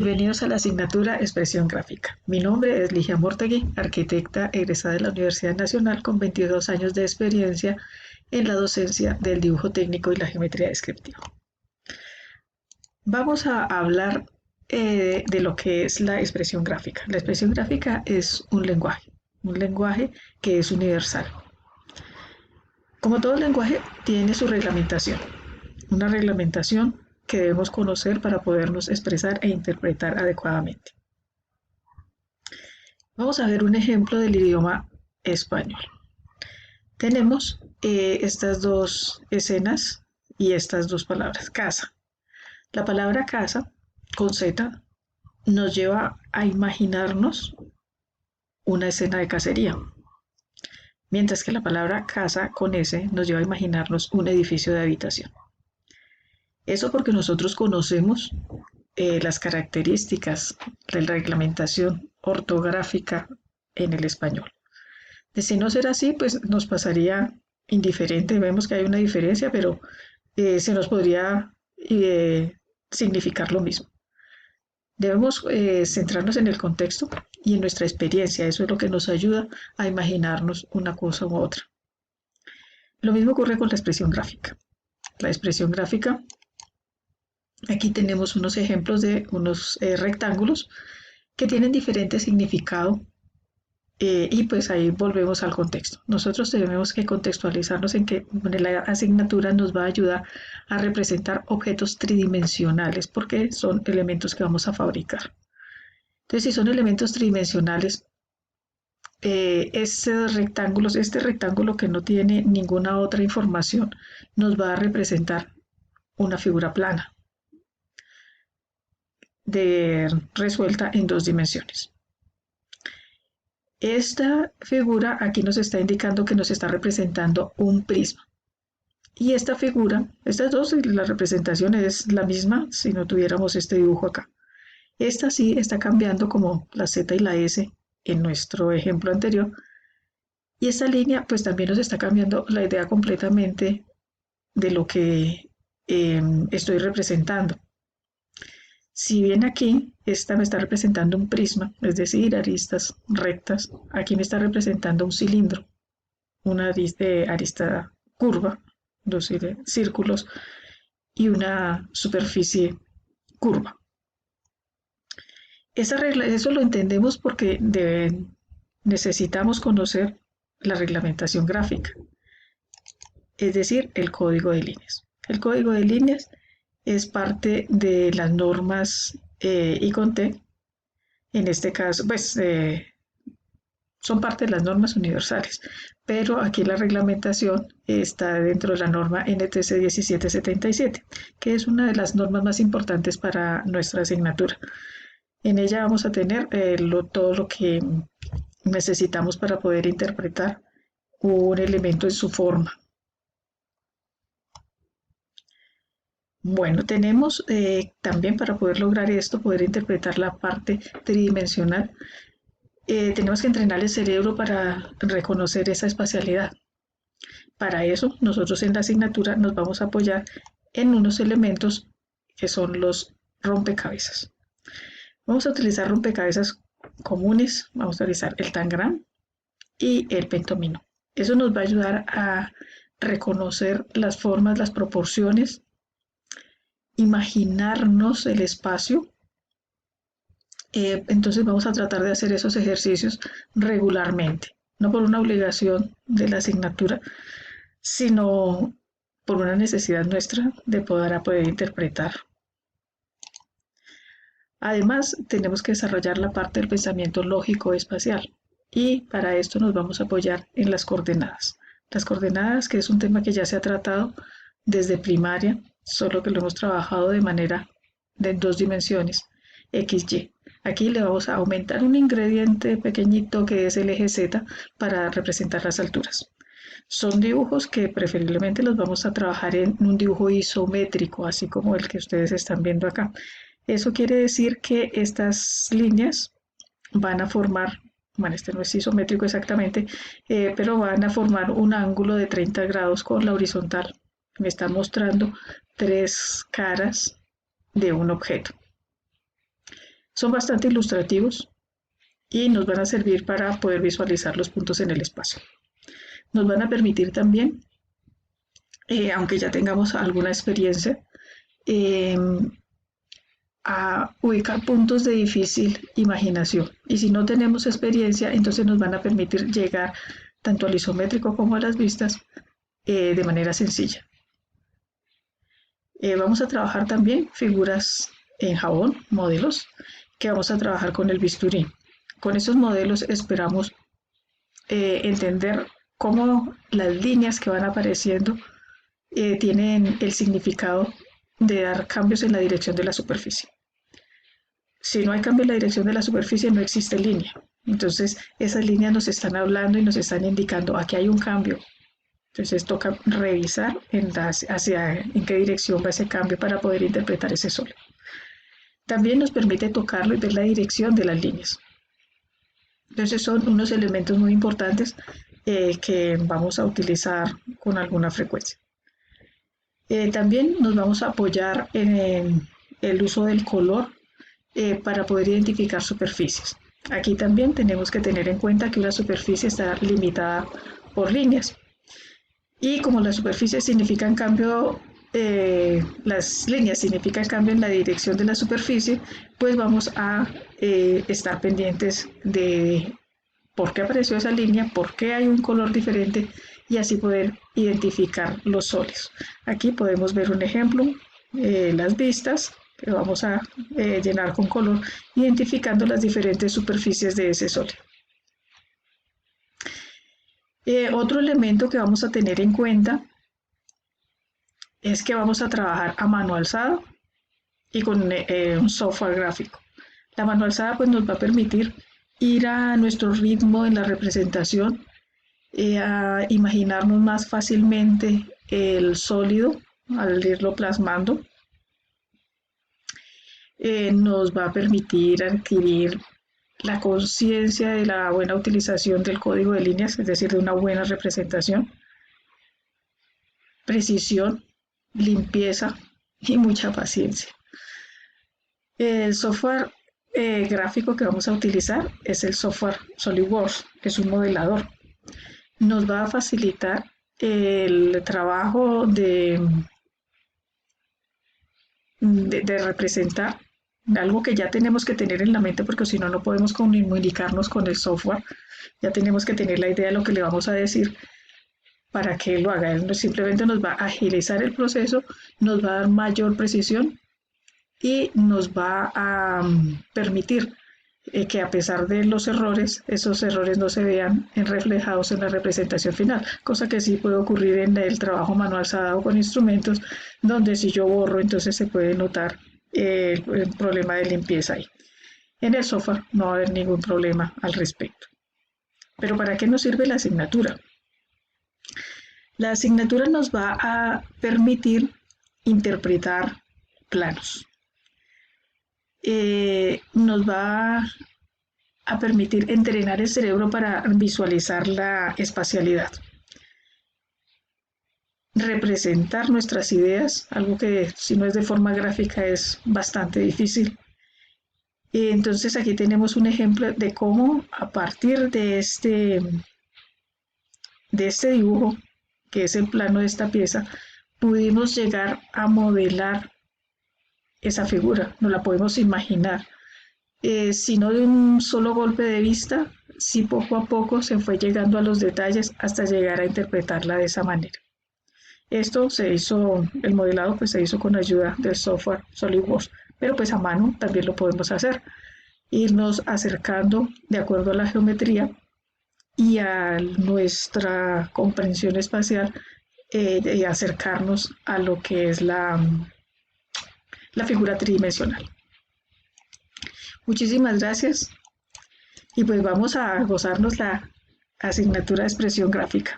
Bienvenidos a la asignatura Expresión Gráfica. Mi nombre es Ligia Mortegui, arquitecta egresada de la Universidad Nacional con 22 años de experiencia en la docencia del dibujo técnico y la geometría descriptiva. Vamos a hablar de lo que es la expresión gráfica. La expresión gráfica es un lenguaje que es universal. Como todo lenguaje, tiene su reglamentación, una reglamentación que debemos conocer para podernos expresar e interpretar adecuadamente. Vamos a ver un ejemplo del idioma español. Tenemos estas dos escenas y estas dos palabras. Casa. La palabra casa, con Z, nos lleva a imaginarnos una escena de cacería, mientras que la palabra casa, con S, nos lleva a imaginarnos un edificio de habitación. Eso porque nosotros conocemos las características de la reglamentación ortográfica en el español. De si no ser así, pues nos pasaría indiferente. Vemos que hay una diferencia, pero se nos podría significar lo mismo. Debemos centrarnos en el contexto y en nuestra experiencia. Eso es lo que nos ayuda a imaginarnos una cosa u otra. Lo mismo ocurre con la expresión gráfica. La expresión gráfica, aquí tenemos unos ejemplos de unos rectángulos que tienen diferente significado y pues ahí volvemos al contexto. Nosotros tenemos que contextualizarnos en que la asignatura nos va a ayudar a representar objetos tridimensionales porque son elementos que vamos a fabricar. Entonces, si son elementos tridimensionales, este rectángulo que no tiene ninguna otra información, nos va a representar una figura plana resuelta en dos dimensiones. Esta figura aquí nos está indicando que nos está representando un prisma. Y esta figura, estas dos, la representación es la misma si no tuviéramos este dibujo acá. Esta sí está cambiando como la Z y la S en nuestro ejemplo anterior. Y esta línea pues también nos está cambiando la idea completamente de lo que estoy representando. Si bien aquí esta me está representando un prisma, es decir, aristas rectas, aquí me está representando un cilindro, una arista curva, dos círculos y una superficie curva. Esa regla, eso lo entendemos porque necesitamos conocer la reglamentación gráfica, es decir, el código de líneas. El código de líneas es parte de las normas ICONTE, en este caso, pues son parte de las normas universales, pero aquí la reglamentación está dentro de la norma NTC 1777, que es una de las normas más importantes para nuestra asignatura. En ella vamos a tener todo lo que necesitamos para poder interpretar un elemento en su forma. Bueno, tenemos también para poder lograr esto, poder interpretar la parte tridimensional, tenemos que entrenar el cerebro para reconocer esa espacialidad. Para eso, nosotros en la asignatura nos vamos a apoyar en unos elementos que son los rompecabezas. Vamos a utilizar rompecabezas comunes, vamos a utilizar el tangram y el pentomino. Eso nos va a ayudar a reconocer las formas, las proporciones, imaginarnos el espacio. Entonces vamos a tratar de hacer esos ejercicios regularmente, no por una obligación de la asignatura, sino por una necesidad nuestra de poder interpretar. Además, tenemos que desarrollar la parte del pensamiento lógico espacial y para esto nos vamos a apoyar en las coordenadas. Las coordenadas, que es un tema que ya se ha tratado desde primaria, solo que lo hemos trabajado de manera de dos dimensiones, XY. Aquí le vamos a aumentar un ingrediente pequeñito que es el eje Z para representar las alturas. Son dibujos que preferiblemente los vamos a trabajar en un dibujo isométrico, así como el que ustedes están viendo acá. Eso quiere decir que estas líneas van a formar, bueno, este no es isométrico exactamente, pero van a formar un ángulo de 30 grados con la horizontal. Me está mostrando tres caras de un objeto. Son bastante ilustrativos y nos van a servir para poder visualizar los puntos en el espacio. Nos van a permitir también, aunque ya tengamos alguna experiencia, eh, a ubicar puntos de difícil imaginación. Y si no tenemos experiencia, entonces nos van a permitir llegar tanto al isométrico como a las vistas de manera sencilla. Vamos a trabajar también figuras en jabón, modelos, que vamos a trabajar con el bisturí. Con esos modelos esperamos entender cómo las líneas que van apareciendo tienen el significado de dar cambios en la dirección de la superficie. Si no hay cambio en la dirección de la superficie, no existe línea. Entonces, esas líneas nos están hablando y nos están indicando aquí hay un cambio. Entonces, toca revisar en qué dirección va ese cambio para poder interpretar ese sólido. También nos permite tocarlo y ver la dirección de las líneas. Entonces, son unos elementos muy importantes que vamos a utilizar con alguna frecuencia. También nos vamos a apoyar en el uso del color para poder identificar superficies. Aquí también tenemos que tener en cuenta que una superficie está limitada por líneas. Y como las superficies significan cambio, las líneas significan cambio en la dirección de la superficie, pues vamos a estar pendientes de por qué apareció esa línea, por qué hay un color diferente y así poder identificar los sólidos. Aquí podemos ver un ejemplo, las vistas que vamos a llenar con color, identificando las diferentes superficies de ese sólido. Otro elemento que vamos a tener en cuenta es que vamos a trabajar a mano alzada y con un software gráfico. La mano alzada pues nos va a permitir ir a nuestro ritmo en la representación, a imaginarnos más fácilmente el sólido al irlo plasmando. Nos va a permitir adquirir la conciencia de la buena utilización del código de líneas, es decir, de una buena representación, precisión, limpieza y mucha paciencia. El software gráfico que vamos a utilizar es el software SolidWorks, que es un modelador. Nos va a facilitar el trabajo de representar algo que ya tenemos que tener en la mente, porque si no, no podemos comunicarnos con el software. Ya tenemos que tener la idea de lo que le vamos a decir para que lo haga. Él simplemente nos va a agilizar el proceso, nos va a dar mayor precisión y nos va a permitir que a pesar de los errores, esos errores no se vean reflejados en la representación final, cosa que sí puede ocurrir en el trabajo manual o con instrumentos, donde si yo borro, entonces se puede notar el problema de limpieza ahí. En el software no va a haber ningún problema al respecto. Pero ¿para qué nos sirve la asignatura? La asignatura nos va a permitir interpretar planos. Nos va a permitir entrenar el cerebro para visualizar la espacialidad. Representar nuestras ideas, algo que si no es de forma gráfica es bastante difícil. Entonces aquí tenemos un ejemplo de cómo a partir de este dibujo, que es el plano de esta pieza, pudimos llegar a modelar esa figura, no la podemos imaginar. Sino de un solo golpe de vista, sí poco a poco se fue llegando a los detalles hasta llegar a interpretarla de esa manera. Esto se hizo, el modelado pues se hizo con ayuda del software SolidWorks, pero pues a mano también lo podemos hacer. Irnos acercando de acuerdo a la geometría y a nuestra comprensión espacial, y acercarnos a lo que es la figura tridimensional. Muchísimas gracias y pues vamos a gozarnos la asignatura de expresión gráfica.